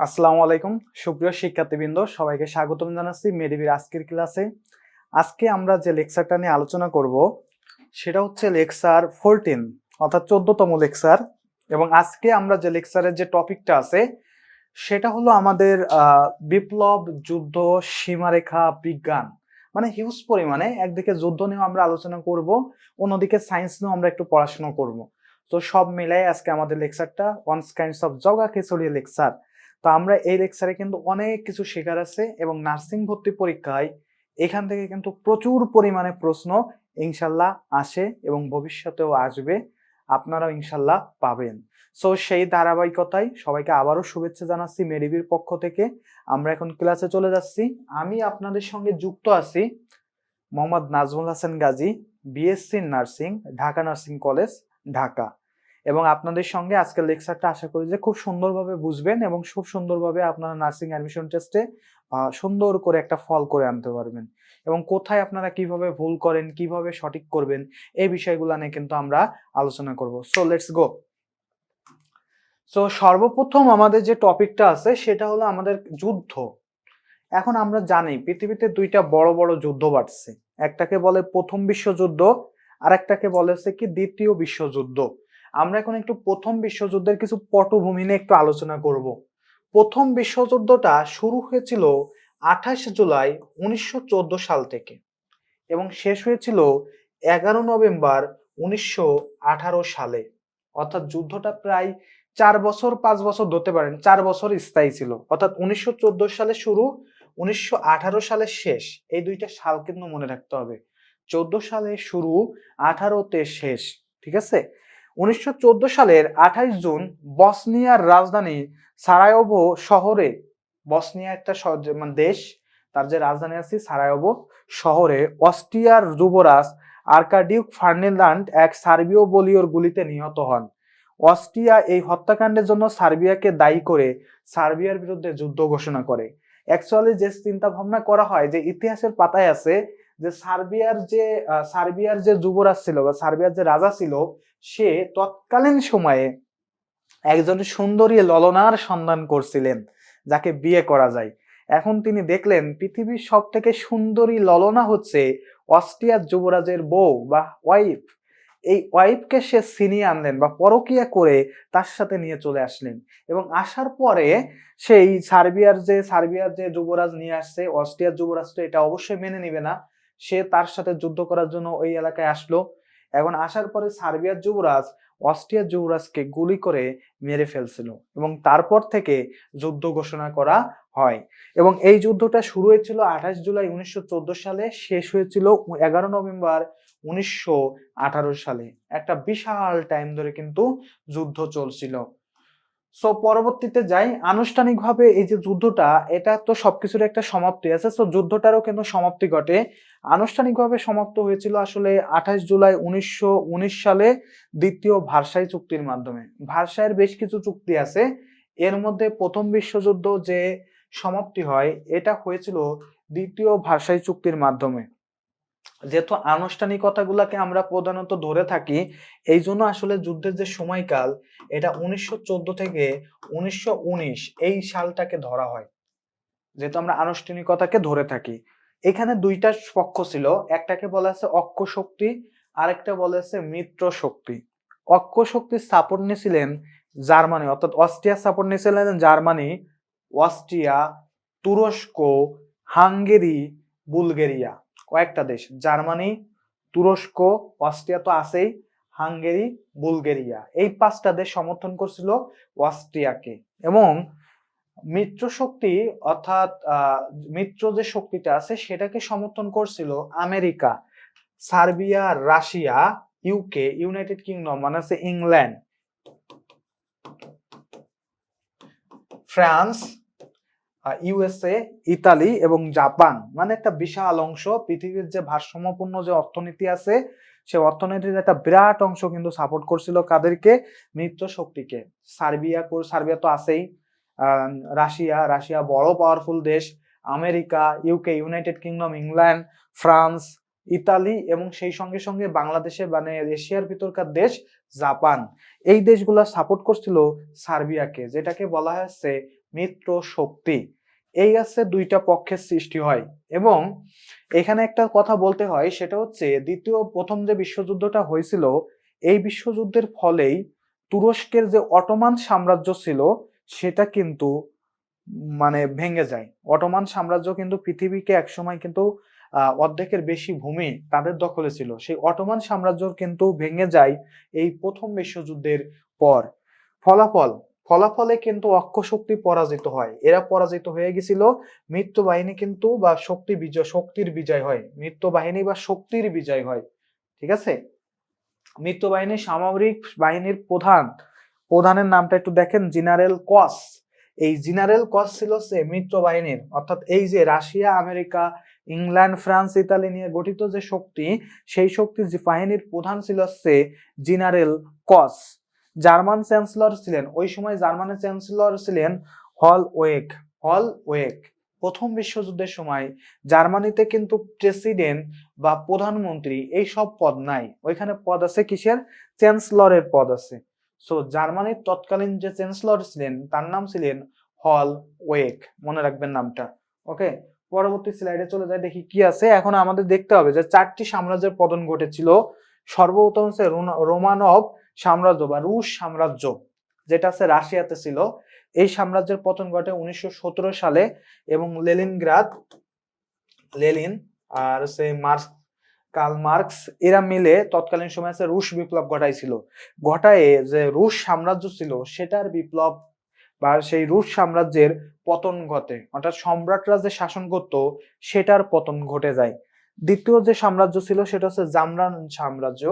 আসসালামু আলাইকুম সুপ্রিয় শিক্ষার্থীবৃন্দ, সবাইকে স্বাগতম জানাচ্ছি মেডিবির আজকের ক্লাসে। আজকে আমরা যে লেকচারটা নিয়ে আলোচনা করব সেটা হচ্ছে লেকচার 14 অর্থাৎ 14তম লেকচার। এবং আজকে আমরা যে লেকচারের যে টপিকটা আছে সেটা হলো আমাদের বিপ্লব, যুদ্ধ, সীমারেখা, বিজ্ঞান, মানে হিউজ পরিমাণে একদিকে যুদ্ধ নিয়েও আমরা আলোচনা করব, অন্যদিকে সায়েন্স নিয়েও আমরা একটু পড়াশোনা করব। তো সব মিলাই আজকে আমাদের লেকচারটা ওয়ান কাইন্ডস অফ জগা খিচুড়ি লেকচার। তো আমরা এই লেকচারে কিন্তু অনেক কিছু শেখার আছে এবং নার্সিং ভর্তি পরীক্ষায় এখান থেকে কিন্তু প্রচুর পরিমাণে প্রশ্ন ইনশাল্লাহ আসে এবং ভবিষ্যতেও আসবে, আপনারাও ইনশাল্লাহ পাবেন। সো সেই ধারাবাহিকতায় সবাইকে আবারও শুভেচ্ছা জানাচ্ছি মেডিবির পক্ষ থেকে। আমরা এখন ক্লাসে চলে যাচ্ছি। আমি আপনাদের সঙ্গে যুক্ত আছি Mohammad Nazmul Hasan Gazi, BSc nursing, Dhaka nursing college, Dhaka. এবং আপনাদের সঙ্গে আজকের লেকচারটা আশা করি যে খুব সুন্দরভাবে বুঝবেন এবং খুব সুন্দরভাবে আপনারা নার্সিং অ্যাডমিশন টেস্টে সুন্দর করে একটা ফল করে আনতে পারবেন। এবং কোথায় আপনারা কিভাবে ভুল করেন, কিভাবে সঠিক করবেন, এই বিষয়গুলো নিয়ে কিন্তু আমরা আলোচনা করব। So let's go. সো সর্বপ্রথম আমাদের যে টপিকটা আছে সেটা হলো আমাদের যুদ্ধ। এখন আমরা জানি পৃথিবীতে দুইটা বড় বড় যুদ্ধ বাড়ছে, একটাকে বলে প্রথম বিশ্বযুদ্ধ আর একটাকে বলে হচ্ছে কি দ্বিতীয় বিশ্বযুদ্ধ। আমরা এখন একটু প্রথম বিশ্বযুদ্ধের কিছু পটভূমি নিয়ে একটু আলোচনা করব। প্রথম বিশ্বযুদ্ধটা শুরু হয়েছিল 28 জুলাই 1914 সাল থেকে এবং শেষ হয়েছিল 11 নভেম্বর 1918 সালে। অর্থাৎ যুদ্ধটা প্রায় 4 বছর 5 বছর ধরতে পারেন, 4 বছর স্থায়ী ছিল। অর্থাৎ 1914 সালে শুরু, 1918 সালে শেষ। এই দুইটা সাল কিন্তু মনে রাখতে হবে। 14 সালে শুরু, 18তে শেষ। ঠিক আছে। 1914 সালের 28 জুন বসনিয়ার রাজধানী সারায়েভো শহরে, বসনিয়া একটা দেশ, তার যে রাজধানী আছে সারায়েভো শহরে অস্ট্রিয়ার যুবরাজ আর্কাডিউক ফার্ডিনান্ড এক সার্বীয় বলীয়র গুলিতে নিহত হন। অস্ট্রিয়া এই হত্যাকাণ্ডের জন্য সার্বিয়াকে দায়ী করে সার্বিয়ার বিরুদ্ধে যুদ্ধ ঘোষণা করে। অ্যাকচুয়ালি যে চিন্তা ভাবনা করা হয় যে ইতিহাসের পাতায় আছে যে সার্বিয়ার যে যুবরাজ ছিল বা সার্বিয়ার যে রাজা ছিল, সে তৎকালীন সময়ে একজন সুন্দরী ললনার সন্ধান করছিলেন যাকে বিয়ে করা যায়। এখন তিনি দেখলেন পৃথিবীর সব থেকে সুন্দরী ললনা হচ্ছে অস্ট্রিয়ার যুবরাজের বউ বা ওয়াইফ। এই ওয়াইফকে সে ছিনিয়ে আনলেন বা পরকিয়া করে তার সাথে নিয়ে চলে আসলেন। এবং আসার পরে সেই সার্বিয়ার যে যুবরাজ নিয়ে আসছে, অস্ট্রিয়ার যুবরাজ তো এটা অবশ্যই মেনে নিবে না, সে তার সাথে যুদ্ধ করার জন্য ওই এলাকায় আসলো। এখন আসার পরে সার্বিয়ার যুবরাজ অস্ট্রিয়ার যুবরাজকে গুলি করে মেরে ফেলছিল এবং তারপর থেকে যুদ্ধ ঘোষণা করা হয়। এবং এই যুদ্ধটা শুরু হয়েছিল 28 জুলাই 1914 সালে, শেষ হয়েছিল 11 নভেম্বর 1918 সালে। একটা বিশাল টাইম ধরে কিন্তু যুদ্ধ চলছিল। সো পরবর্তীতে যাই, আনুষ্ঠানিকভাবে এই যে যুদ্ধটা, এটা তো সবকিছুর একটা সমাপ্তি আছে। সো যুদ্ধটারও কিন্তু সমাপ্তি ঘটে। আনুষ্ঠানিকভাবে সমাপ্ত হয়েছিল আসলে 28 জুলাই 1919 সালে দ্বিতীয় ভার্সাই চুক্তির মাধ্যমে। ভার্সাইয়ের বেশ কিছু চুক্তি আছে, এর মধ্যে প্রথম বিশ্বযুদ্ধ যে সমাপ্তি হয় এটা হয়েছিল দ্বিতীয় ভার্সাই চুক্তির মাধ্যমে। যেহেতু আনুষ্ঠানিকতাগুলোকে আমরা প্রধানত ধরে থাকি, এই জন্য আসলে যুদ্ধের যে সময়কাল এটা 1914 থেকে 1919 এই সালটাকে ধরা হয়, যেহেতু আমরা আনুষ্ঠানিকতাকে ধরে থাকি। এখানে দুইটা পক্ষ ছিল, একটাকে বলা আছে অক্ষ শক্তি, আরেকটা বলা আছে মিত্র শক্তি। অক্ষ শক্তির সাপোর্ট নিয়েছিলেন জার্মানি, অর্থাৎ অস্ট্রিয়া সাপোর্ট নিয়েছিলেন জার্মানি, অস্ট্রিয়া, তুরস্ক, হাঙ্গেরি, বুলগেরিয়া, কয়েকটা দেশ, জার্মানি, তুরস্ক, অস্ট্রিয়া তো আছেই, হাঙ্গেরি, বুলগেরিয়া, এই 5টা দেশ সমর্থন করছিল অস্ট্রিয়াকে। এবং মিত্র শক্তি অর্থাৎ মিত্র যে শক্তিটা আছে সেটাকে সমর্থন করছিল America, Serbia, Russia, UK, United kingdom মানে আছে ইংল্যান্ড, ফ্রান্স, ইউএসএ, ইতালি এবং জাপান। মানে একটা বিশাল অংশ পৃথিবীর যে ভারসাম্যপূর্ণ যে অর্থনীতি আছে সে অর্থনীতির একটা বিরাট অংশ কিন্তু সাপোর্ট করছিল কাদেরকে? মিত্র শক্তিকে। সার্বিয়া তো আছেই, রাশিয়া বড় পাওয়ারফুল দেশ, America, UK, United kingdom, England, France, Italy এবং সেই সঙ্গে সঙ্গে বাংলাদেশে মানে এশিয়ার ভিতরকার দেশ জাপান। এই দেশগুলা সাপোর্ট করছিল সার্বিয়াকে, যেটাকে বলা হচ্ছে মিত্র শক্তি, এই আছে দুইটা পক্ষের সৃষ্টি হয়। এবং এখানে একটা কথা বলতে হয়, সেটা হচ্ছে প্রথম যে বিশ্বযুদ্ধটা হয়েছিল, এই বিশ্বযুদ্ধের ফলেই তুরস্কের যে অটোমান সাম্রাজ্য ছিল সেটা কিন্তু মানে ভেঙে যায়। অটোমান সাম্রাজ্য কিন্তু পৃথিবীকে একসময় কিন্তু অর্ধেকের বেশি ভূমি তাদের দখলে ছিল, সেই অটোমান সাম্রাজ্য কিন্তু ভেঙে যায় এই প্রথম বিশ্বযুদ্ধের পর। ফলাফলে কিন্তু অক্ষ শক্তি পরাজিত হয়, এরা পরাজিত হয়ে গেছিল। মিত্র বাহিনী কিন্তু বা শক্তির বিজয় হয়, মিত্র বাহিনী বা শক্তির বিজয় হয়, ঠিক আছে। মিত্র বাহিনীর সামরিক বাহিনীর প্রধানের নামটা একটু দেখেন, জেনারেল কস। এই জেনারেল কস ছিল সে মিত্র বাহিনীর, অর্থাৎ এই যে Russia, America, England, France, Italy নিয়ে গঠিত যে শক্তি, সেই শক্তির যে বাহিনীর প্রধান ছিল সে জেনারেল কস। জার্মান চ্যান্সেলর ছিলেন ওই সময়, জার্মানের চ্যান্সেলর ছিলেন হল ওয়েক। প্রথম বিশ্বযুদ্ধের সময় জার্মানিতে কিন্তু প্রেসিডেন্ট বা প্রধানমন্ত্রী এই সব পদ নাই, ওইখানে পদ আছে কিসের, চ্যান্সেলরের পদ আছে। সো জার্মানির তৎকালীন যে চ্যান্সেলর ছিলেন তার নাম ছিলেন হল ওয়েক, মনে রাখবেন নামটা। ওকে, পরবর্তী স্লাইডে চলে যায়, দেখি কি আছে। এখন আমাদের দেখতে হবে যে 4টি সাম্রাজ্যের পতন ঘটেছিল। সর্বপ্রথম হচ্ছে রোমানভ সাম্রাজ্য বা রুশ সাম্রাজ্য, যেটা আছে রাশিয়াতে ছিল। এই সাম্রাজ্যের পতন ঘটে 1917 সালে, এবং লেনিন আর সে কার্ল মার্কস এরা মিলে তৎকালীন সময় রুশ বিপ্লব ঘটায় যে রুশ সাম্রাজ্য ছিল সেটার বিপ্লব বা সেই রুশ সাম্রাজ্যের পতন ঘটে, অর্থাৎ সম্রাটরা যে শাসন করত সেটার পতন ঘটে যায়। দ্বিতীয় যে সাম্রাজ্য ছিল সেটা হচ্ছে জার্মান সাম্রাজ্য,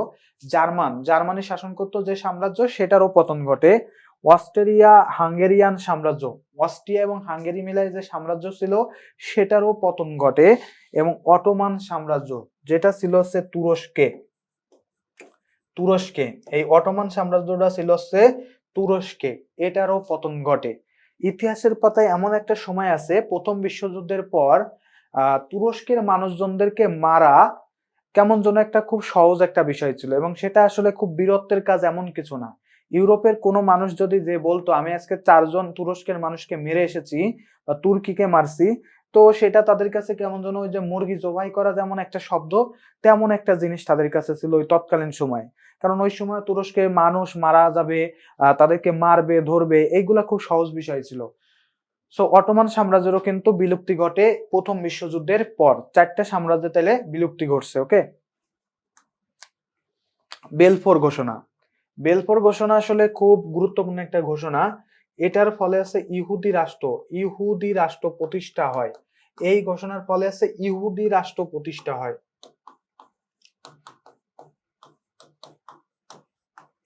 জার্মানি শাসন করত যে সাম্রাজ্য, সেটারও পতন ঘটে। অস্ট্রিয়া হাঙ্গেরিয়ান সাম্রাজ্য, অস্ট্রিয়া এবং হাঙ্গেরি মিলায় যে সাম্রাজ্য ছিল সেটারও পতন ঘটে। এবং অটোমান সাম্রাজ্য যেটা ছিল হচ্ছে তুরস্কে, এই অটোমান সাম্রাজ্যটা ছিল হচ্ছে তুরস্কে, এটারও পতন ঘটে। ইতিহাসের পাতায় এমন একটা সময় আছে, প্রথম বিশ্বযুদ্ধের পর তুরস্কের মানুষজনদেরকে মারা কেমন যেন একটা খুব সহজ একটা বিষয় ছিল, এবং সেটা আসলে খুব বীরত্বের কাজ এমন কিছু না। ইউরোপের কোনো মানুষ যদি যে বলতো আমি আজকে 4 জন তুরস্কের মানুষকে মেরে এসেছি বা তুর্কিকে মারছি, তো সেটা তাদের কাছে কেমন যেন ওই যে মুরগি জবাই করা যেমন একটা শব্দ, তেমন একটা জিনিস তাদের কাছে ছিল ওই তৎকালীন সময়। কারণ ওই সময় তুরস্কে মানুষ মারা যাবে, তাদেরকে মারবে, ধরবে, এইগুলা খুব সহজ বিষয় ছিল। সো অটোমান সাম্রাজ্যেরও কিন্তু বিলুপ্তি ঘটে প্রথম বিশ্বযুদ্ধের পর। 4টা সাম্রাজ্য তাইলে বিলুপ্তি ঘটছে। ওকে, বেলফোর ঘোষণা আসলে খুব গুরুত্বপূর্ণ একটা ঘোষণা। এটার ফলে আছে ইহুদি রাষ্ট্র প্রতিষ্ঠা হয়। এই ঘোষণার ফলে আছে ইহুদি রাষ্ট্র প্রতিষ্ঠা হয়।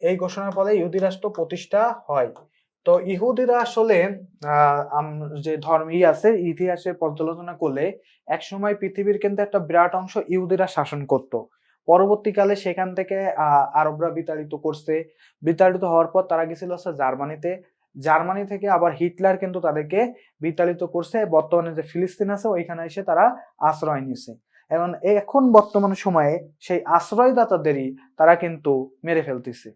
এই ঘোষণার ফলে ইহুদি রাষ্ট্র প্রতিষ্ঠা হয়। তো ইহুদিরা আসলে যে ধর্মই আছে, ইতিহাসে পর্যালোচনা করলে একসময় পৃথিবীর কিন্তু একটা বিরাট অংশ ইহুদিরা শাসন করত। পরবর্তীকালে সেখান থেকে আরবরা বিতাড়িত হওয়ার পর তারা গেছিল জার্মানি থেকে আবার হিটলার কিন্তু তাদেরকে বিতাড়িত করছে। বর্তমানে যে ফিলিস্তিন আছে ওইখানে এসে তারা আশ্রয় নিছে। এখন বর্তমান সময়ে সেই আশ্রয়দাতাদেরই তারা কিন্তু মেরে ফেলতেছে।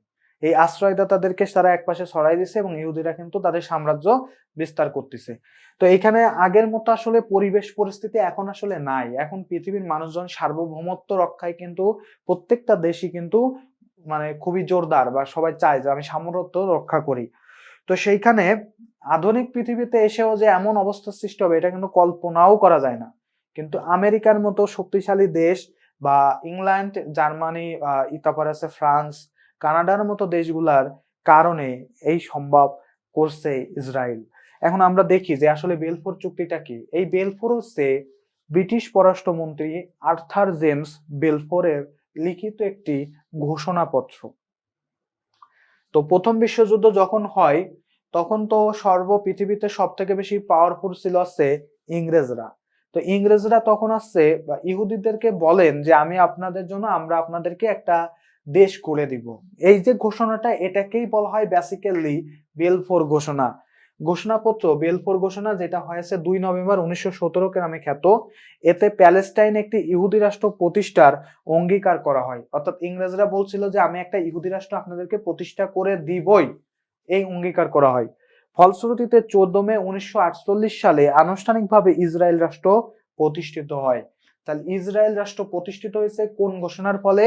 এই আশ্রয়দাতাদেরকে তারা একপাশে ছড়াই দিছে এবং ইহুদিরা কিন্তু তাদের সাম্রাজ্য বিস্তার করতেছে। তো এখানে আগের মতো আসলে পরিবেশ পরিস্থিতি এখন আসলে নাই। এখন পৃথিবীর মানুষজন সার্বভৌমত্ব রক্ষায় কিন্তু প্রত্যেকটা দেশই কিন্তু মানে খুবই জোরদার, বা সবাই চায় যে আমি সামর্থ্য রক্ষা করি। তো সেইখানে আধুনিক পৃথিবীতে এসেও যে এমন অবস্থা সৃষ্টি হবে এটা কিন্তু কল্পনাও করা যায় না। কিন্তু আমেরিকার মতো শক্তিশালী দেশ বা ইংল্যান্ড, জার্মানি, তারপরে আছে ফ্রান্স, কানাডার মতো দেশগুলার কারণে এই সম্ভব করছে ইসরায়েল। এখন আমরা দেখি যে আসলে বেলফোর চুক্তিটা কি। এই বেলফোর হচ্ছে ব্রিটিশ পররাষ্ট্রমন্ত্রী আর্থার জেমস বেলফোরের লিখিত একটি ঘোষণাপত্র। তো প্রথম বিশ্বযুদ্ধ যখন হয় তখন তো পৃথিবীতে সব থেকে বেশি পাওয়ারফুল ছিল হচ্ছে ইংরেজরা। তো ইংরেজরা তখন ইহুদিদেরকে বলেন যে আমরা আপনাদেরকে একটা দেশ করে দিব। এই যে ঘোষণাটা, এটাকেই বলা হয় বেসিক্যালি বেলফোর ঘোষণাপত্র। বেলফোর ঘোষণা যেটা হয়েছে 2 নভেম্বর 1917 নামে খ্যাত। এতে প্যালেস্টাইন একটি ইহুদি রাষ্ট্র প্রতিষ্ঠার অঙ্গীকার করা হয়। অর্থাৎ ইংরেজরা বলছিল যে আমি একটা ইহুদি রাষ্ট্র আপনাদেরকে প্রতিষ্ঠা করে দিবই, এই অঙ্গীকার করা হয়। ফলশ্রুতিতে 14 মে 1948 সালে আনুষ্ঠানিকভাবে ইসরায়েল রাষ্ট্র প্রতিষ্ঠিত হয়। তাহলে ইসরায়েল রাষ্ট্র প্রতিষ্ঠিত হয়েছে কোন ঘোষণার ফলে?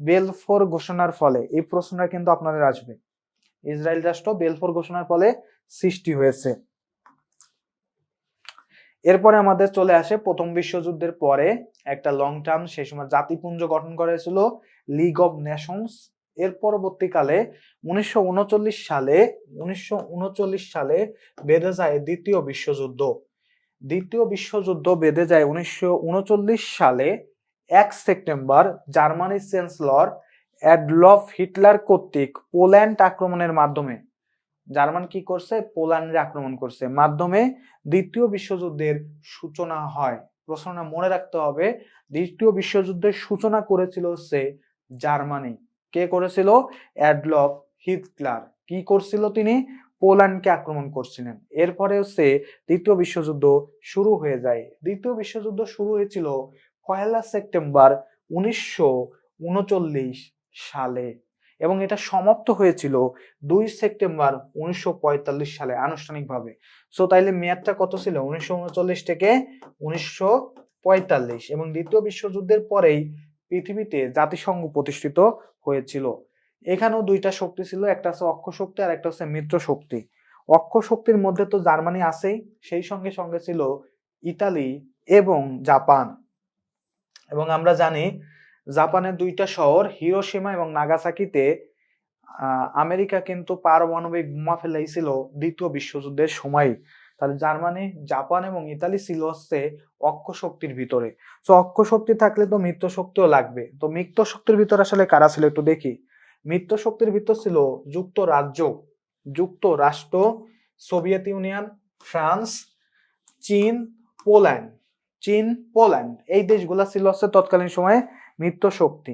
বেলফোর ঘোষণার ফলে। এই প্রশ্নটা কিন্তু আপনাদের আসবে। ইসরায়েল রাষ্ট্র বেলফোর ঘোষণার ফলে সৃষ্টি হয়েছে। এরপরে আমাদের চলে আসে প্রথম বিশ্বযুদ্ধের পরে একটা লং টার্ম, সেই সময় জাতিপুঞ্জ গঠন করা হয়েছিল লিগ অব নেশনস। এর পরবর্তীকালে 1939 সালে বেঁধে যায় দ্বিতীয় বিশ্বযুদ্ধ। দ্বিতীয় বিশ্বযুদ্ধ বেঁধে যায় 1939 সালে 1 সেপ্টেম্বর জার্মানির চ্যান্সেলর অ্যাডলফ হিটলার কর্তৃক পোল্যান্ড আক্রমণের মাধ্যমে। জার্মান কি করছে? পোল্যান্ডে আক্রমণ করছে, মাধ্যমে দ্বিতীয় বিশ্বযুদ্ধের সূচনা হয়। প্রশ্নটা মনে রাখতে হবে, দ্বিতীয় বিশ্বযুদ্ধের সূচনা করেছিল হচ্ছে জার্মানি। কে করেছিল? Adolf Hitler. কি করছিল তিনি? পোল্যান্ডকে আক্রমণ করছিলেন। এরপরে হচ্ছে দ্বিতীয় বিশ্বযুদ্ধ শুরু হয়ে যায়। দ্বিতীয় বিশ্বযুদ্ধ শুরু হয়েছিল 1 সেপ্টেম্বর 1939 সালে এবং এটা সমাপ্ত হয়েছিল 2 সেপ্টেম্বর 1945 সালে আনুষ্ঠানিকভাবে। সো তাইলে মেয়াদটা কত ছিল? 1939 থেকে 1945। এবং দ্বিতীয় বিশ্বযুদ্ধের পরেই পৃথিবীতে জাতিসংঘ প্রতিষ্ঠিত হয়েছিল। এখানেও দুইটা শক্তি ছিল, একটা হচ্ছে অক্ষ শক্তি আর একটা হচ্ছে মিত্র শক্তি। অক্ষ শক্তির মধ্যে তো জার্মানি আছেই, সেই সঙ্গে সঙ্গে ছিল ইতালি এবং জাপান। এবং আমরা জানি জাপানের দুইটা শহর হিরোশিমা এবং নাগাসাকিতে আমেরিকা কিন্তু পারমাণবিক বোমা ফেলাইছিল দ্বিতীয় বিশ্বযুদ্ধের সময়। তাহলে জার্মানি, জাপান এবং ইতালি ছিল হচ্ছে অক্ষ শক্তির ভিতরে। তো অক্ষ শক্তি থাকলে তো মিত্র শক্তিও লাগবে। তো মিত্র শক্তির ভিতরে আসলে কারা ছিল একটু দেখি। মিত্র শক্তির ভিতর ছিল যুক্তরাষ্ট্র, সোভিয়েত ইউনিয়ন, ফ্রান্স, চীন, পোল্যান্ড এই দেশগুলা ছিল হচ্ছে তৎকালীন সময়ে মিত্র শক্তি।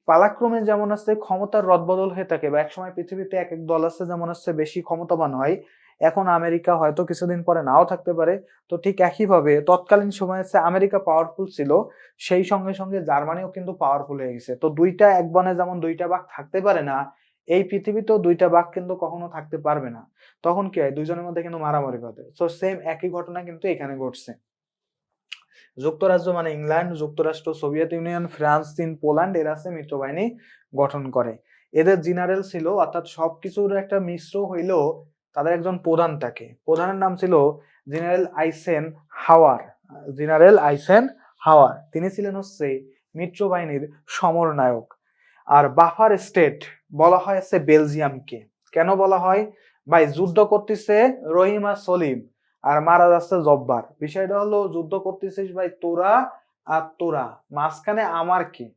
পালাক্রমে যেমন আছে ক্ষমতার রদবদল হয়ে থাকে, বা একসময় পৃথিবীতে এক এক দল আছে যেমন হচ্ছে বেশি ক্ষমতাবান হয়, এখন আমেরিকা হয়তো কিছুদিন পরে নাও থাকতে পারে। তো ঠিক একইভাবে তৎকালীন সময়ে হচ্ছে আমেরিকা পাওয়ারফুল ছিল, সেই সঙ্গে সঙ্গে জার্মানিও কিন্তু পাওয়ারফুল হয়ে গেছে। তো দুইটা এক বনে যেমন দুইটা বাঘ থাকতে পারে না, এই পৃথিবীতেও দুইটা বাঘ কিন্তু কখনো থাকতে পারবে না। তখন কি হয়? দুইজনের মধ্যে কিন্তু মারামারি ঘটে। তো সেম একই ঘটনা কিন্তু এখানে ঘটছে। যুক্তরাজ্য মানে ইংল্যান্ড, যুক্তরাষ্ট্র, সোভিয়েত ইউনিয়ন, ফ্রান্স, চীন, পোল্যান্ড এরা আছে মিত্রবাহিনী গঠন করে। এদের জেনারেল ছিল, অর্থাৎ সবকিছুর একটা মিশ্র হইলেও তাদের একজন প্রধান থাকে। প্রধানের নাম ছিল জেনারেল আইসেনহাওয়ার। তিনি ছিলেন হচ্ছে মিত্রবাহিনীর সমরনায়ক। আর বাফার স্টেট বলা হয় হচ্ছে বেলজিয়ামকে। কেন বলা হয়? ভাই যুদ্ধ করতেছে রহিম আর সলিম, আর মারা যাচ্ছে জব্বার। বিষয়টা হলো যুদ্ধ করতেছিস ভাই তোরা আর তোরা, মাঝখানে আমার কি?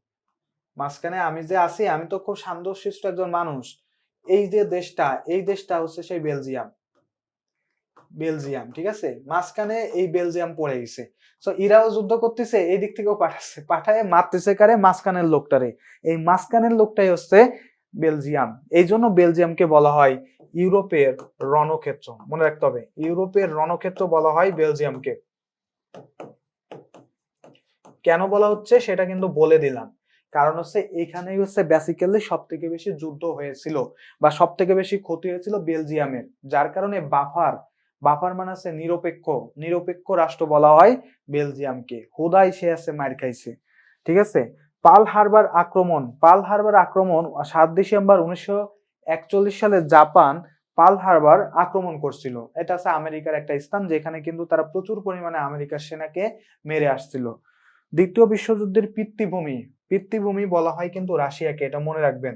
মাঝখানে আমি যে আছি, আমি তো খুব শান্তশিষ্ট একজন মানুষ। এই যে দেশটা, এই দেশটা হচ্ছে সেই বেলজিয়াম, ঠিক আছে? মাঝখানে এই বেলজিয়াম পড়ে গেছে। তো ইরাও যুদ্ধ করতেছে, এই দিক থেকেও পাঠায় মারতেছে কারে? মাঝখানের লোকটারে। এই মাঝখানের লোকটাই হচ্ছে বেলজিয়াম। এই জন্য বেলজিয়ামকে বলা হয় ইউরোপের রণক্ষেত্র। মনে রাখতে হবে, ইউরোপের রণক্ষেত্র বলা হয় বেলজিয়ামকে। কেন বলা হচ্ছে সেটা কিন্তু বলে দিলাম। কারণ হচ্ছে এখানেই হচ্ছে বেসিক্যালি সব থেকে বেশি যুদ্ধ হয়েছিল বা সব থেকে বেশি ক্ষতি হয়েছিল বেলজিয়ামের, যার কারণে বাফার মানে আছে নিরপেক্ষ রাষ্ট্র বলা হয় বেলজিয়ামকে। হুদাই সে আছে মার খাইছে, ঠিক আছে? পার্ল হারবার আক্রমণ 7 ডিসেম্বর 1941 সালে জাপান পার্ল হারবার আক্রমণ করছিল। এটা আছে আমেরিকার একটা স্থান, যেখানে কিন্তু তারা প্রচুর পরিমাণে আমেরিকার সেনাকে মেরে আসছিল। দ্বিতীয় বিশ্বযুদ্ধের পিতৃভূমি বলা হয় কিন্তু রাশিয়াকে, এটা মনে রাখবেন।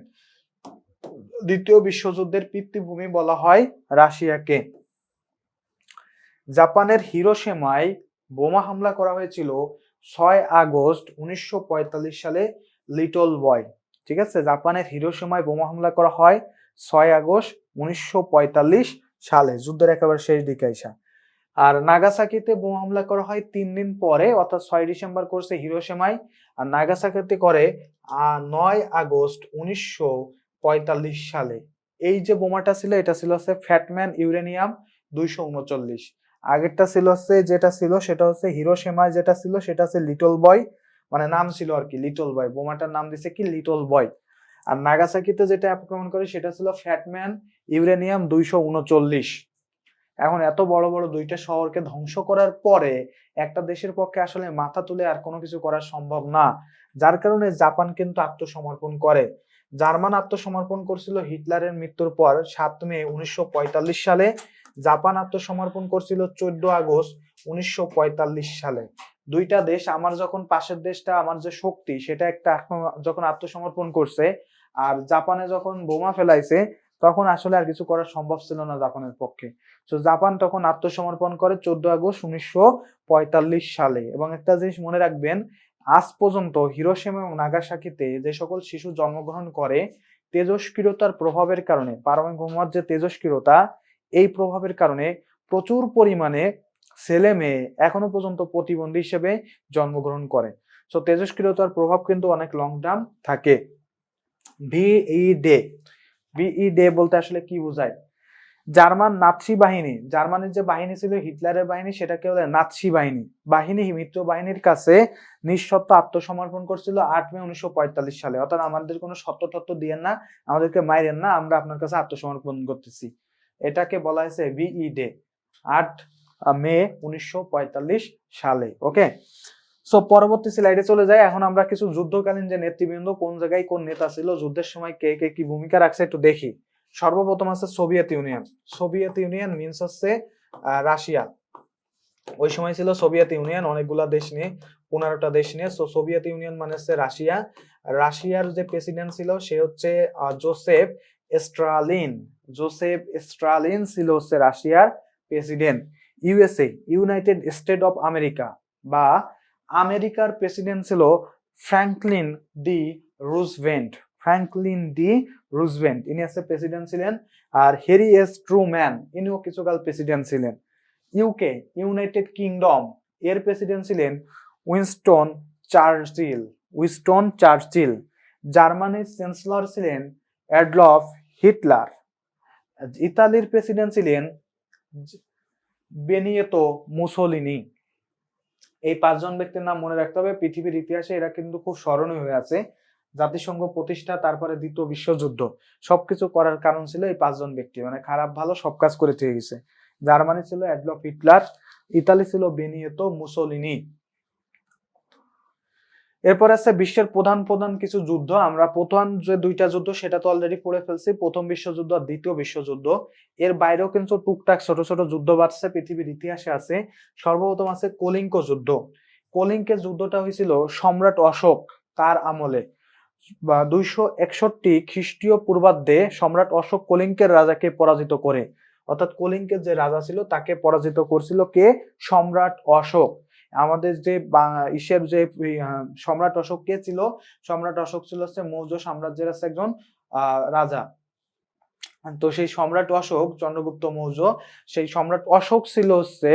দ্বিতীয় বিশ্বযুদ্ধের পিতৃভূমি বলা হয় রাশিয়াকে। জাপানের হিরোশিমায় বোমা হামলা করা হয়েছিল 6 আগস্ট 1945 সালে লিটল বয়, ঠিক আছে? জাপানের হিরোশিমায় বোমা হামলা করা হয় 6 আগস্ট 1945 সালে, যুদ্ধের একেবারে শেষ দিকে আইসা। আর নাগাসাকিতে বোমা হামলা করা হয় 3 দিন পরে, অর্থাৎ 6 ডিসেম্বর করছে হিরোশিমায়, আর নাগাসাকিতে করে 9 আগস্ট 1945 সালে। এই যে বোমাটা ছিল, এটা ছিল হচ্ছে ফ্যাটম্যান ইউরেনিয়াম 239। আগেরটা ছিল হচ্ছে সেটা হচ্ছে হিরোশিমায় যেটা ছিল সেটা হচ্ছে লিটল বয়, মানে নাম ছিল আর কি লিটল বয়, বোমাটার নাম দিছে কি লিটল বয়। আর নাগাসাকিতে যেটা আক্রমণ করে সেটা ছিল ফ্যাটম্যান ইউরেনিয়াম 239। এখন এত বড় বড় দুইটা শহরকে ধ্বংস করার পরে একটা দেশের পক্ষে আসলে মাথা তুলে আর কোনো কিছু করা সম্ভব না, যার কারণে জাপান কিন্তু আত্মসমর্পণ করে। জার্মান আত্মসমর্পণ করছিল হিটলারের মৃত্যুর পর 7 মে 1945 সালে। জাপান আত্মসমর্পণ করছিল 14 আগস্ট 1945 সালে। দুইটা দেশ, আমার যখন পাশের দেশটা, আমার যে শক্তি সেটা একটা যখন আত্মসমর্পণ করছে, আর জাপানে যখন বোমা ফেলাইছে, তখন আসলে আর কিছু করা সম্ভব ছিল না জাপানের পক্ষে। তো জাপান তখন আত্মসমর্পণ করে 14 আগস্ট 1945 সালে। এবং একটা জিনিস মনে রাখবেন, আজ পর্যন্ত হিরোশিমা এবং নাগাসাকিতে যে সকল শিশু জন্মগ্রহণ করে, তেজস্ক্রিয়তার প্রভাবের কারণে, পারমাণবিক বোমার যে তেজস্ক্রিয়তা, এই প্রভাবের কারণে প্রচুর পরিমাণে ছেলে মেয়ে এখনো পর্যন্ত প্রতিবন্ধী হিসেবে জন্মগ্রহণ করে। তো তেজস্ক্রিয়তার প্রভাব কিন্তু অনেক লং টার্ম থাকে। ভিই ডে, ভিই ডে বলতে আসলে কি বোঝায়? জার্মান নাৎসি বাহিনী, জার্মানির যে বাহিনী ছিল হিটলারের বাহিনী, সেটাকে বলে নাৎসি বাহিনী। মিত্র বাহিনীর কাছে নিঃশর্ত আত্মসমর্পণ করছিল 8 মে 1945 সালে। অর্থাৎ আমাদের কোনো সত্য তত্ত্ব দিয়েন না, আমাদেরকে মাইরেন না, আমরা আপনার কাছে আত্মসমর্পণ করতেছি। এটাকে বলা হয়েছে ভিই ডে, 8 মে 1945 সালে। ওকে, সো পরবর্তী স্লাইডে চলে যায়। এখন আমরা কিছু যুদ্ধকালীন যে নেতৃবৃন্দ, কোন জায়গায় কোন নেতা ছিল, যুদ্ধের সময় কে কে কি ভূমিকা রাখছে একটু দেখি। সর্বপ্রথম আছে Soviet union. Soviet union means হচ্ছে রাশিয়া। ওই সময় ছিল সোভিয়েত ইউনিয়ন, অনেকগুলা দেশ নিয়ে, 15টা দেশ নিয়ে। সোভিয়েত ইউনিয়ন মানে হচ্ছে রাশিয়া। রাশিয়ার যে প্রেসিডেন্ট ছিল সে হচ্ছে জোসেফ স্টালিন। জোসেফ স্টালিন ছিল হচ্ছে রাশিয়ার president. USA, United state of America বা আমেরিকার প্রেসিডেন্ট ছিল Franklin D Roosevelt. Franklin D Roosevelt ইনি আছে প্রেসিডেন্ট ছিলেন। আর হ্যারি এস ট্রুম্যান, ইনিও কিছুকাল প্রেসিডেন্ট ছিলেন। ইউকে, ইউনাইটেড কিংডম, এর প্রেসিডেন্ট ছিলেন উইনস্টন চার্চিল। Winston Churchill. জার্মানির চ্যান্সেলর ছিলেন অ্যাডলফ হিটলার। ইতালির প্রেসিডেন্ট ছিলেন বেনিয়েতো মুসোলিনি। এই 5জন ব্যক্তির নাম মনে রাখতে হবে। পৃথিবীর ইতিহাসে এরা কিন্তু খুব স্মরণীয় হয়ে আছে। জাতিসংঘ প্রতিষ্ঠা, তারপরে দ্বিতীয় বিশ্বযুদ্ধ, সবকিছু করার কারণ ছিল এই 5জন ব্যক্তি। মানে খারাপ ভালো সব কাজ করে থেকে গেছে। জার্মানি ছিল অ্যাডলফ হিটলার, ইতালি ছিল বেনিয়েতো মুসোলিনি। এরপর আছে বিশ্বের প্রধান প্রধান কিছু যুদ্ধ। আমরা প্রধান যে দুইটা যুদ্ধ সেটা তো অলরেডি পড়ে ফেলছি, প্রথম বিশ্বযুদ্ধ আর দ্বিতীয় বিশ্বযুদ্ধ। এর বাইরেও কিন্তু টুকটাক ছোট ছোট যুদ্ধ বাড়ছে, পৃথিবীর ইতিহাসে আছে। সর্বপ্রথম আছে কলিঙ্গ যুদ্ধ। কলিঙ্গের যুদ্ধটা হয়েছিল সম্রাট অশোক তার আমলে, বা 261 খ্রিস্টীয় পূর্বাব্দে সম্রাট অশোক কলিঙ্গের রাজাকে পরাজিত করে। অর্থাৎ কলিঙ্গের যে রাজা ছিল তাকে পরাজিত করছিল কে? সম্রাট অশোক। আমাদের যে ইসের যে সম্রাট অশোক কে ছিল? সম্রাট অশোক ছিল হচ্ছে মৌর্য সাম্রাজ্যের একজন রাজা। তো সেই সম্রাট অশোক, চন্দ্রগুপ্ত মৌর্য, সেই সম্রাট অশোক ছিল হচ্ছে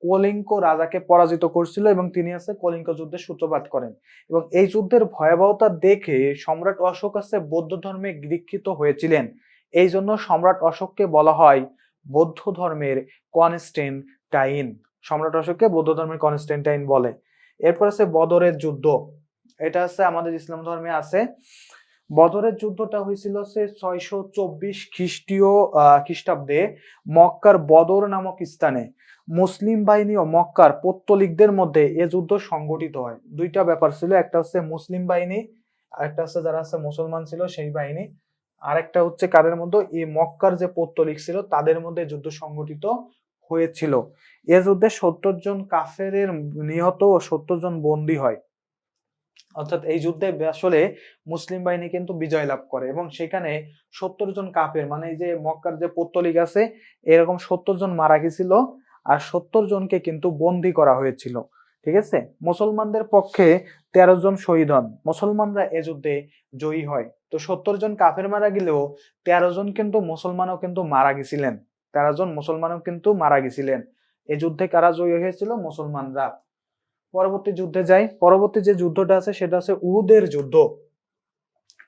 কলিঙ্গ রাজাকে পরাজিত করছিল এবং তিনি আছে কলিঙ্গ যুদ্ধের সূত্রপাত করেন। এবং এই যুদ্ধের ভয়াবহতা দেখে সম্রাট অশোক আছে বৌদ্ধ ধর্মে দীক্ষিত হয়েছিলেন। এই জন্য সম্রাট অশোককে বলা হয় বৌদ্ধ ধর্মের কনস্ট্যান্টাইন। সম্রাট অশোককে বৌদ্ধ ধর্মের কনস্ট্যান্টাইন বলে। এরপর আছে বদরের যুদ্ধ। এটা আছে আমাদের ইসলাম ধর্মে আছে। বদরের যুদ্ধটা হয়েছিল 624 খ্রিস্টাব্দে মক্কার বদর নামক স্থানে। মুসলিম বাহিনী ও মক্কার পৌত্তলিকদের মধ্যে এ যুদ্ধ সংগঠিত হয়। দুইটা ব্যাপার ছিল, একটা হচ্ছে মুসলিম বাহিনী, আর একটা হচ্ছে যারা আছে মুসলমান ছিল সেই বাহিনী, আর একটা হচ্ছে কাদের মধ্যে? এই মক্কার যে পৌত্তলিক ছিল তাদের মধ্যে যুদ্ধ সংগঠিত হয়েছিল। এ যুদ্ধে 70 জন কাফেরের নিহত ও 70 জন বন্দী হয়। অর্থাৎ এই যুদ্ধে আসলে মুসলিম বাহিনী কিন্তু বিজয় লাভ করে এবং সেখানে 70 জন কাফের, মানে এই যে মক্কার যে পৌত্তলিক আছে এরকম 70 জন মারা গেছিল আর 70 জনকে কিন্তু বন্দী করা হয়েছিল। ঠিক আছে, মুসলমানদের পক্ষে 13 জন শহীদ হন। মুসলমানরা এ যুদ্ধে জয়ী হয়। তো 70 জন কাফের মারা গেলেও 13 জন কিন্তু মুসলমানও কিন্তু মারা গেছিলেন। 13 জন মুসলমানও কিন্তু মারা গেছিলেন। এই যুদ্ধে কারা জয়ী হয়েছিল? মুসলমানরা। পরবর্তী যুদ্ধে যাই। পরবর্তী যে যুদ্ধটা আছে সেটা হচ্ছে উহুদের যুদ্ধ।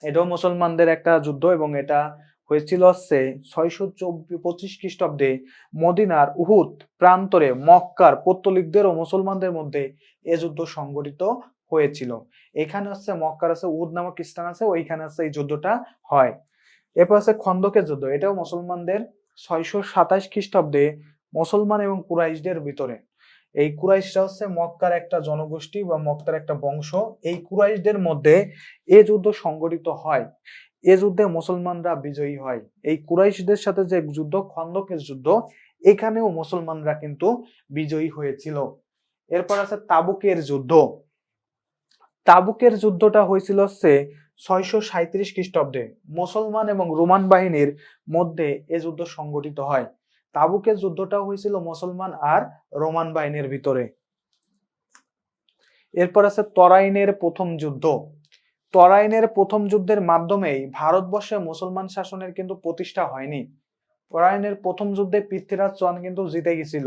এটাও মুসলমানদের একটা যুদ্ধ এবং এটা হয়েছিল হচ্ছে 625 খ্রিস্টাব্দে মদিনার উহুদ প্রান্তরে মক্কার পৌত্তলিকদের ও মুসলমানদের মধ্যে এ যুদ্ধ সংঘটিত হয়েছিল। এখানে হচ্ছে মক্কার আছে উহুদ নামক স্থান আছে, ওইখানে হচ্ছে এই যুদ্ধটা হয়। এরপর আছে খন্দকের যুদ্ধ। এটাও মুসলমানদের 627 খ্রিস্টাব্দে মুসলমান এবং কুরাইশদের ভিতরে। এই কুরাইশরা হচ্ছে মক্কার একটা জনগোষ্ঠী বা মক্কার একটা বংশ। এই কুরাইশদের মধ্যে এ যুদ্ধ সংগঠিত হয়। এ যুদ্ধে মুসলমানরা বিজয়ী হয়। এই কুরাইশদের সাথে যে যুদ্ধ, খন্দকের যুদ্ধ, এখানেও মুসলমানরা কিন্তু বিজয়ী হয়েছিল। এরপর আছে তাবুকের যুদ্ধ। তাবুকের যুদ্ধটা হয়েছিল হচ্ছে 637 খ্রিস্টাব্দে। মুসলমান এবং রোমান বাহিনীর মধ্যে এ যুদ্ধ সংগঠিত হয়। তাবুকের যুদ্ধটা হয়েছিল মুসলমান আর রোমান বাহিনীর ভিতরে। এরপর আছে তরাইনের প্রথম যুদ্ধ। তরাইনের প্রথম যুদ্ধের মাধ্যমেই ভারতবর্ষে মুসলমান শাসনের কিন্তু প্রতিষ্ঠা হয়নি। তরাইনের প্রথম যুদ্ধে পৃথ্বীরাজ চৌহান কিন্তু জিতে গেছিল,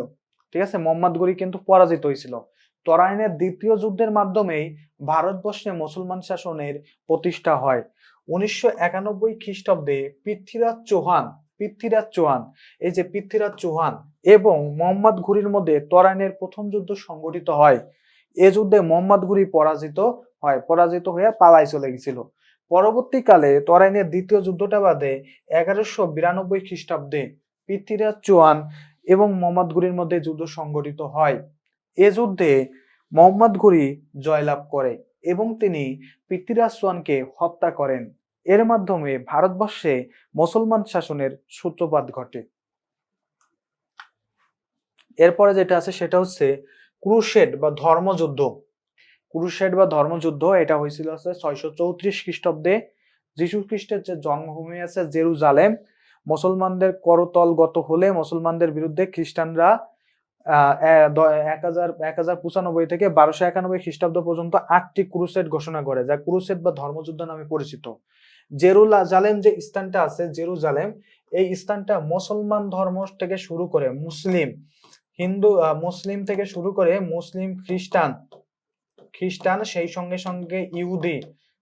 ঠিক আছে, মোহাম্মদ ঘুরি কিন্তু পরাজিত হয়েছিল। তরাইনের দ্বিতীয় যুদ্ধের মাধ্যমেই ভারতবর্ষে মুসলমান শাসনের প্রতিষ্ঠা হয়। 1991 খ্রিস্টাব্দে পৃথ্বীরাজ চৌহান এই যে পৃথ্বীরাজ চৌহান এবং মোহাম্মদ ঘুরির মধ্যে তরাইনের প্রথম যুদ্ধ সংগঠিত হয়। এ যুদ্ধে মোহাম্মদ ঘুরি পরাজিত হয়ে পালাই চলে গেছিল। পরবর্তীকালে তরাইনের দ্বিতীয় যুদ্ধটা বাদে 1192 খ্রিস্টাব্দে পৃথ্বীরাজ চৌহান এবং মোহাম্মদ ঘুরির মধ্যে যুদ্ধ সংগঠিত হয়। এ যুদ্ধে মোহাম্মদ ঘুরি জয়লাভ করে এবং তিনি পৃথ্বীরাজ চৌহানকে হত্যা করেন। এর মাধ্যমে ভারতবর্ষে মুসলমান শাসনের সূত্রপাত ঘটে। এরপরে যেটা আছে সেটা হচ্ছে ক্রুসেড বা ধর্মযুদ্ধ। এটা হয়েছিল 634 খ্রিস্টাব্দে। যীশু খ্রিস্টের যে জন্মভূমি আছে জেরুজালেম, মুসলমানদের করতলগত হলে মুসলমানদের বিরুদ্ধে খ্রিস্টানরা 1095 থেকে 1291 খ্রিস্টাব্দ পর্যন্ত 8টি ক্রুসেড ঘোষণা করে, যা ক্রুসেড বা ধর্মযুদ্ধ নামে পরিচিত। জেরুজালেম যে স্থানটা আছে, জেরুজালেম, এই স্থানটা মুসলমান ধর্ম থেকে শুরু করে মুসলিম থেকে শুরু করে মুসলিম, খ্রিস্টান সেই সঙ্গে সঙ্গে ইহুদি,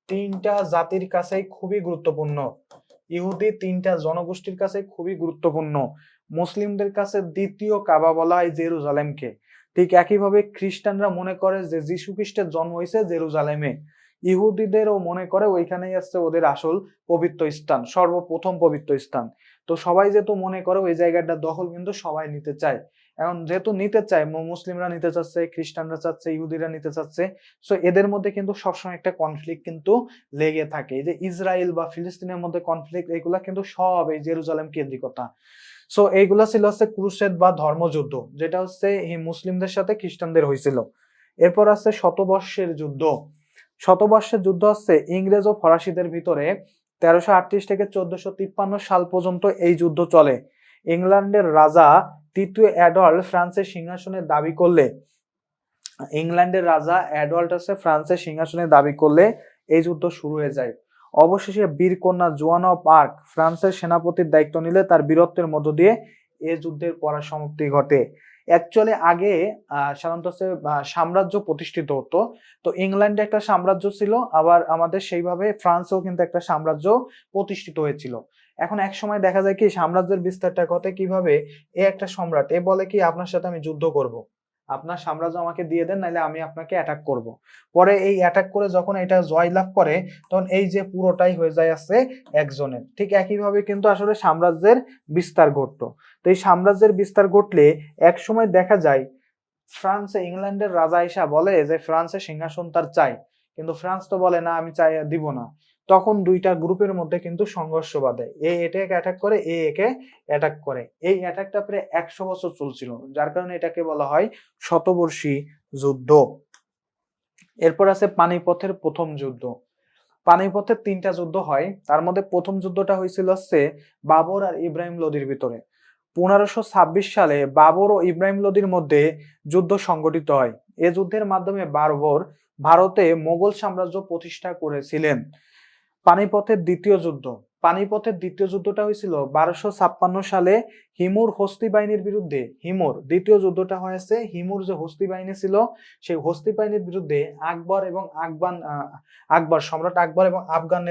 তিনটা জাতির কাছে খুবই গুরুত্বপূর্ণ। ইহুদি তিনটা জনগোষ্ঠীর কাছে খুবই গুরুত্বপূর্ণ। মুসলিমদের কাছে দ্বিতীয় কাবা বলা হয় জেরুজালেমকে। ঠিক একইভাবে খ্রিস্টানরা মনে করে যে যীশু খ্রিস্টের জন্ম হয়েছে জেরুজালেমে। ইহুদিদেরও মনে করে ওইখানেই আসছে ওদের আসল পবিত্র স্থান, সর্বপ্রথম পবিত্র স্থান। তো সবাই যেহেতু মনে করে ওই জায়গাটা দখল কিন্তু সবাই নিতে চায়। এখন যেহেতু নিতে চায়, মুসলিমরা নিতে চাচ্ছে, খ্রিস্টানরা চাচ্ছে, ইহুদিরা নিতে চাচ্ছে, সো এদের মধ্যে কিন্তু সবসময় একটা কনফ্লিক্ট কিন্তু লেগে থাকে। এই যে ইসরায়েল বা ফিলিস্তিনের মধ্যে কনফ্লিক্ট, এগুলা কিন্তু সব এই জেরুজালেম কেন্দ্রিকতা। সো এইগুলা ছিল হচ্ছে ক্রুসেড বা ধর্মযুদ্ধ, যেটা হচ্ছে মুসলিমদের সাথে খ্রিস্টানদের হয়েছিল। এরপর আছে শতবর্ষের যুদ্ধ হচ্ছে ইংরেজ ও ফরাসিদের ভিতরে 1338 থেকে 1453 সাল পর্যন্ত এই যুদ্ধ চলে। ইংল্যান্ডের রাজা তৃতীয় অ্যাডওয়ার্ড ফ্রান্সের সিংহাসনে দাবি করলে এই যুদ্ধ শুরু হয়ে যায়। অবশেষে বীরকন্যা জোয়ান অফ আর্ক ফ্রান্সের সেনাপতির দায়িত্ব নিলে তার বীরত্বের মধ্য দিয়ে এই যুদ্ধের পরাসমাপ্তি ঘটে। অ্যাকচুয়ালি আগে সাধারণত সাম্রাজ্য প্রতিষ্ঠিত হতো। তো ইংল্যান্ডে একটা সাম্রাজ্য ছিল, আবার আমাদের সেইভাবে ফ্রান্সেও কিন্তু একটা সাম্রাজ্য প্রতিষ্ঠিত হয়েছিল। এখন এক সময় দেখা যায় কি সাম্রাজ্যের বিস্তারটা ঘটে কিভাবে, একটা সম্রাট বলে কি আপনার সাথে আমি যুদ্ধ করব, আপনার সাম্রাজ্য আমাকে দিয়ে দেন, নাহলে আমি আপনাকে অ্যাটাক করব। পরে এই অ্যাটাক করে যখন এটা জয়লাভ করে তখন এই যে পুরোটাই হয়ে যায় আছে একজনের। ঠিক একইভাবে কিন্তু আসলে সাম্রাজ্যের বিস্তার ঘটতো। তো এই সাম্রাজ্যের বিস্তার ঘটলে এক সময় দেখা যায় ইংল্যান্ডের রাজা এসা বলে যে ফ্রান্সের সিংহাসন তার চাই, কিন্তু ফ্রান্স তো বলে না আমি দিব না। তখন দুইটা গ্রুপের মধ্যে কিন্তু সংঘর্ষ বাধে, এটাকে অ্যাটাক করে, একে অ্যাটাক করে। এই অ্যাটাকটা প্রায় 100 বছর চলছিল, যার কারণে এটাকে বলা হয় শতবর্ষী যুদ্ধ। এরপর আছে পানিপথের প্রথম যুদ্ধ। পানিপথের 3টা যুদ্ধ হয়, তার মধ্যে প্রথম যুদ্ধটা হয়েছিল হচ্ছে বাবর আর ইব্রাহিম লোদির ভিতরে। 1526 সালে বাবর ও ইব্রাহিম লোদির মধ্যে যুদ্ধ সংগঠিত হয়। এ যুদ্ধের মাধ্যমে বাবর ভারতে মোগল সাম্রাজ্য প্রতিষ্ঠা করেছিলেন। পানিপথের দ্বিতীয় যুদ্ধটা হয়েছিল 1256 সালে হিমুর হস্তি বাহিনীর বিরুদ্ধে। দ্বিতীয় যুদ্ধটা হয়েছে হিমুর যে হস্তি বাহিনী ছিল সেই হস্তি বাহিনীর বিরুদ্ধে সম্রাট আকবর এবং আফগান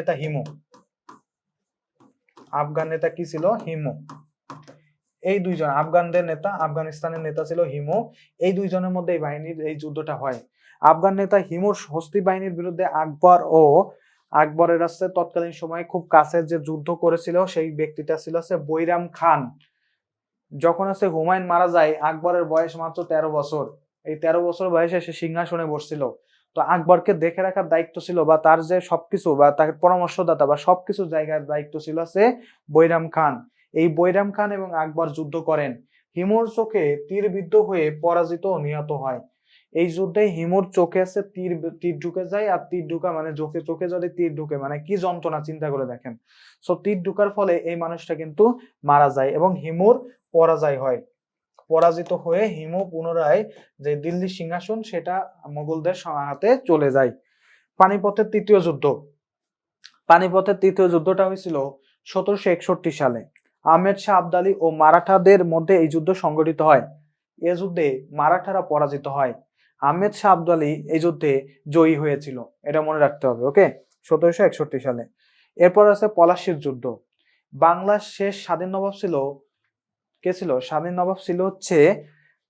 নেতা কি ছিল, হিমু। এই দুইজন আফগানিস্তানের নেতা ছিল হিমু। এই দুইজনের মধ্যে এই যুদ্ধটা হয়। আফগান নেতা হিমুর হস্তি বাহিনীর বিরুদ্ধে আকবরের আছে তৎকালীন সময়ে খুব কাছের যে যুদ্ধ করেছিল সেই ব্যক্তিটা ছিল বৈরাম খান। যখন আছে হুমায়ুন মারা যায়, আকবরের বয়স মাত্র 13 বছর। এই 13 বছর বয়সে সে সিংহাসনে বসছিল। তো আকবরকে দেখে রাখার দায়িত্ব ছিল, বা তার যে সবকিছু, বা তার পরামর্শদাতা বা সবকিছু জায়গার দায়িত্ব ছিল আছে বৈরাম খান। এই বৈরাম খান এবং আকবর যুদ্ধ করেন। হিমুর চোখে তীরবিদ্ধ হয়ে পরাজিত ও নিহত হয়। এই যুদ্ধে হিমুর চোখে আছে তীর তীর ঢুকে যায়, আর তীর ঢুকা মানে চোখে চোখে যদি তীর ঢুকে মানে কি যন্ত্রণা, চিন্তা করে দেখেন। সো তীর ঢুকার ফলে এই মানুষটা কিন্তু মারা যায় এবং হিমুর পরাজয় হয়। পরাজিত হয়ে হিমু পুনরায় যে দিল্লি সিংহাসন সেটা মোগলদের হাতে চলে যায়। পানিপথের তৃতীয় যুদ্ধ। পানিপথের তৃতীয় যুদ্ধটা হয়েছিল 1761 সালে। আহমেদ শাহ আবদালী ও মারাঠাদের মধ্যে এই যুদ্ধ সংঘটিত হয়। এ যুদ্ধে মারাঠারা পরাজিত হয়। আহমেদ শাহ আবদালী এই যুদ্ধে জয়ী হয়েছিল, এটা মনে রাখতে হবে। ওকে, 1761 সালে। এরপর আছে পলাশীর যুদ্ধ। বাংলার শেষ স্বাধীন নবাব ছিল কে ছিল? স্বাধীন নবাব ছিল হচ্ছে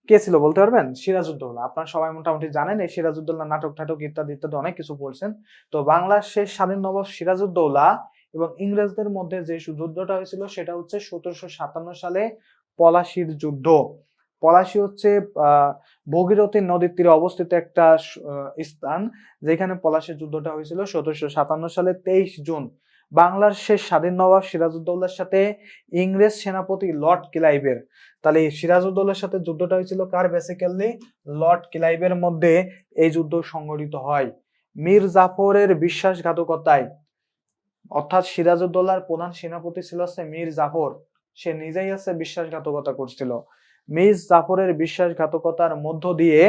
কে ছিল বলতে পারবেন? সিরাজউদ্দৌলা। আপনারা সবাই মোটামুটি জানেন, এই সিরাজউদ্দৌলা নাটক টাটক ইত্যাদি ইত্যাদি অনেক কিছু পড়ছেন। তো বাংলার শেষ স্বাধীন নবাব সিরাজউদ্দৌলা এবং ইংরেজদের মধ্যে যে যুদ্ধটা হয়েছিল সেটা হচ্ছে 1757 সালে পলাশীর যুদ্ধ। পলাশী হচ্ছে ভগীরথী নদীর তীরে অবস্থিত একটা স্থান, যেখানে পলাশীর যুদ্ধটা হয়েছিল 1757 সালে 23 জুন। বাংলার শেষ স্বাধীন নবাব সিরাজউদ্দৌলার সাথে ইংরেজ সেনাপতি লর্ড ক্লাইভের। তাহলে সিরাজউদ্দৌলার সাথে যুদ্ধটা হয়েছিল কার? বেসিক্যালি লর্ড ক্লাইভের মধ্যে এই যুদ্ধ সংঘটিত হয়। মীর জাফরের বিশ্বাসঘাতকতায়, অর্থাৎ সিরাজউদ্দৌলার প্রধান সেনাপতি ছিল মীর জাফর, সে নিজেই বিশ্বাসঘাতকতা করছিল। মীর জাফরের বিশ্বাসঘাতকতার মধ্য দিয়ে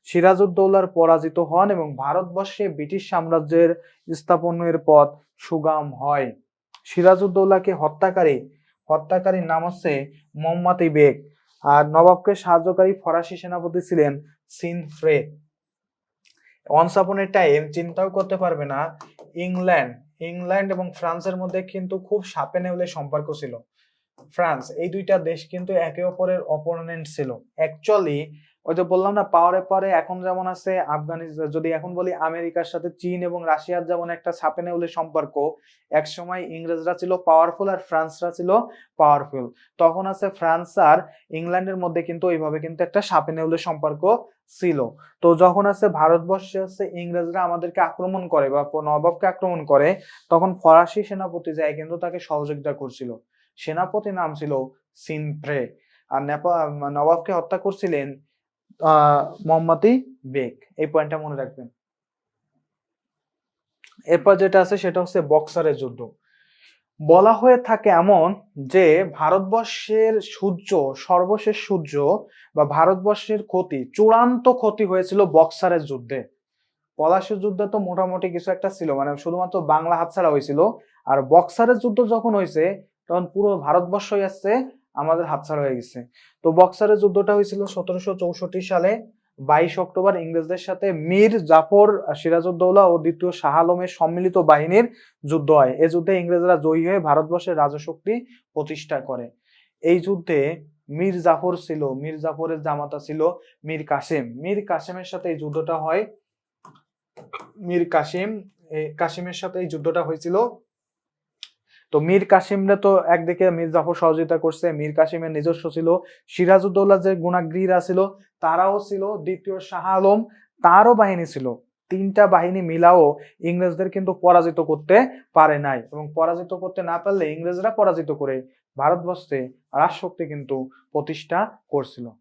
সিরাজউদ্দৌলার পরাজিত হন এবং ভারতবর্ষে ব্রিটিশ সাম্রাজ্যের স্থাপনের পথ সুগম হয়। সিরাজউদ্দৌলাকে হত্যাকারীর নাম হচ্ছে মোহাম্মদ বেগ, আর নবাবকে সাহায্যকারী ফরাসি সেনাপতি ছিলেন সিনফ্রে। ওয়ান্স আপন এ টাইম, চিন্তাও করতে পারবে না, ইংল্যান্ড এবং ফ্রান্সের মধ্যে কিন্তু খুব সাপে নেউলে সম্পর্ক ছিল। ফ্রান্স, এই দুইটা দেশ কিন্তু একে অপরের অপোনেন্ট ছিল। অ্যাকচুয়ালি ওই যে বললাম না, পাওয়ারে এখন যেমন আছে আফগানিস্তান, যদি এখন বলি আমেরিকার সাথে চীন এবং রাশিয়ার যেমন একটা সাপে নেউলে সম্পর্ক, এক সময় ইংরেজরা ছিল পাওয়ারফুল আর ফ্রান্সরা ছিল পাওয়ারফুল। তখন আছে ফ্রান্স আর ইংল্যান্ডের মধ্যে কিন্তু ওইভাবে কিন্তু একটা সাপে নেউলে সম্পর্ক ছিল। তো যখন ভারতবর্ষে ইংরেজরা আমাদেরকে আক্রমণ করে বা নবাবকে আক্রমণ করে, তখন ফরাসি সেনাপতি যায় কিন্তু তাকে সহযোগিতা করছিল। সেনাপতি নাম ছিল সিনফ্রে, আর নবাবকে হত্যা করছিলেন মোহাম্মদ বেগ। এই পয়েন্টটা মনে রাখবেন। এরপর যেটা আছে সেটা হচ্ছে বক্সারের যুদ্ধ। বলা হয়ে থাকে এমন যে ভারতবর্ষের সর্বশেষ সূর্য বা ভারতবর্ষের চূড়ান্ত ক্ষতি হয়েছিল বক্সারের যুদ্ধে। পলাশীর যুদ্ধে তো মোটামুটি কিছু একটা ছিল, মানে শুধুমাত্র বাংলা হাতছাড়া হয়েছিল। আর বক্সারের যুদ্ধ যখন হয়েছে তখন পুরো ভারতবর্ষই আমাদের হাতছাড়া হয়ে গেছে। তো বক্সারের যুদ্ধটা হয়েছিল 1764 সালে 22 অক্টোবর ইংরেজদের সাথে মীর জাফর, সিরাজউদ্দৌলা ও দ্বিতীয় শাহ আলমের সম্মিলিত বাহিনীর যুদ্ধ হয়। এই যুদ্ধে ইংরেজরা জয়ী হয়ে ভারতবর্ষের রাজশক্তি প্রতিষ্ঠা করে। এই যুদ্ধে মীর জাফরের জামাতা ছিল মীর কাসেমের সাথে এই যুদ্ধটা হয়। কাসিমের সাথে এই যুদ্ধটা হয়েছিল। তো মীর কাসিমরা তো একদিকে মীর জাফর সহযোগিতা করছে, মীর কাসিমের নিজস্ব ছিল, সিরাজউদ্দৌলা যে গুণাগৃহীরা ছিল তারাও ছিল, দ্বিতীয় শাহ আলম তারও বাহিনী ছিল। তিনটা বাহিনী মিলাও ইংরেজদের কিন্তু পরাজিত করতে পারে নাই, এবং পরাজিত করতে না পারলে ইংরেজরা পরাজিত করে ভারতবর্ষে রাজশক্তি কিন্তু প্রতিষ্ঠা করছিল।